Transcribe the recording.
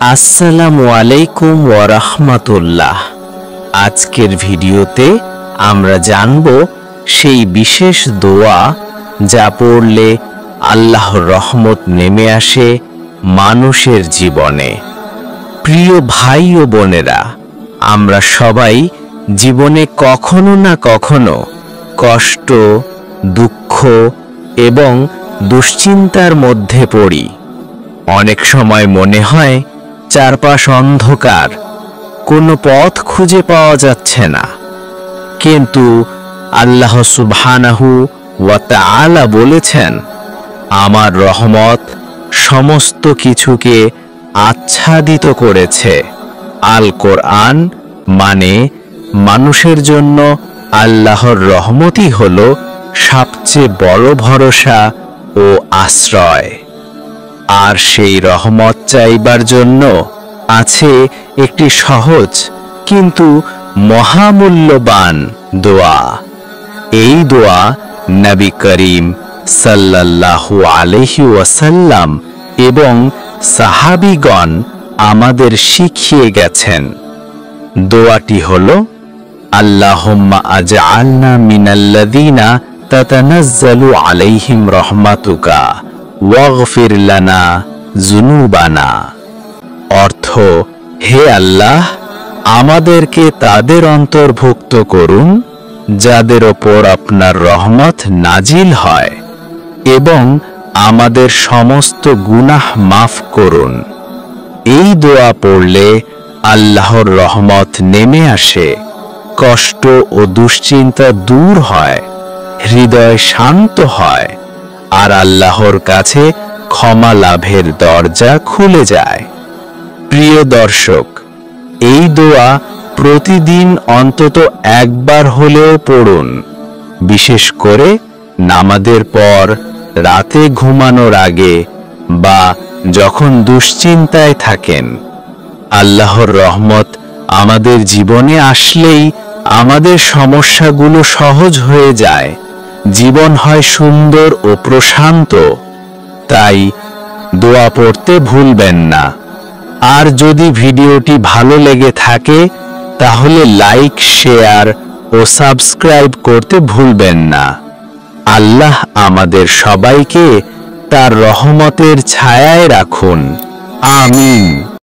আসসালামু আলাইকুম ওয়া রাহমাতুল্লাহ। আজকের ভিডিওতে আমরা জানব সেই বিশেষ দোয়া যা পড়লে আল্লাহর রহমত নেমে আসে মানুষের জীবনে। প্রিয় ভাই ও বোনেরা, আমরা সবাই জীবনে কখনো না কখনো কষ্ট, দুঃখ এবং দুশ্চিন্তার মধ্যে পড়ি। অনেক সময় মনে হয় চারপাশ অন্ধকার, কোনো পথ খুঁজে পাওয়া যাচ্ছে না। কিন্তু আল্লাহ সুবহানাহু ওয়া তাআলা বলেছেন, আমার রহমত সমস্ত কিছুকে আচ্ছাদিত করেছে। আল কোরআন মানে মানুষের জন্য আল্লাহর রহমতই হলো সবচেয়ে বড় ভরসা ও আশ্রয়। আর সেই রহমত চাইবার জন্য আছে একটি সহজ কিন্তু মহামূল্যবান দোয়া। এই দোয়া নবী করিম সাল্লাল্লাহু আলাইহি ওয়াসাল্লাম এবং সাহাবীগণ আমাদের শিখিয়ে গেছেন। দোয়াটি হলো, আল্লাহুম্মা আজআলনা মিনাল্লাযীনা তাতানাজ্জালু আলাইহিম রাহমাতুকা ওয়াগফির লানা যুনুবানা। অর্থ, হে আল্লাহ, আমাদেরকে তাদের অন্তর্ভুক্ত করুন যাদের ওপর আপনার রহমত নাজিল হয়, এবং আমাদের সমস্ত গুনাহ মাফ করুন। এই দোয়া পড়লে আল্লাহর রহমত নেমে আসে, কষ্ট ও দুশ্চিন্তা দূর হয়, হৃদয় শান্ত হয়, আর আল্লাহর কাছে ক্ষমা লাভের দরজা খুলে যায়। প্রিয় দর্শক, এই দোয়া প্রতিদিন অন্তত একবার হলেও পড়ুন, বিশেষ করে নামাজের পর, রাতে ঘুমানোর আগে বা যখন দুশ্চিন্তায় থাকেন। আল্লাহর রহমত আমাদের জীবনে আসলেই আমাদের সমস্যাগুলো সহজ হয়ে যায়, জীবন হয় সুন্দর ও প্রশান্ত। তাই দোয়া পড়তে ভুলবেন না। আর যদি ভিডিওটি ভালো লেগে থাকে তাহলে লাইক, শেয়ার ও সাবস্ক্রাইব করতে ভুলবেন না। আল্লাহ আমাদের সবাইকে তার রহমতের ছায়ায় রাখুন। আমিন।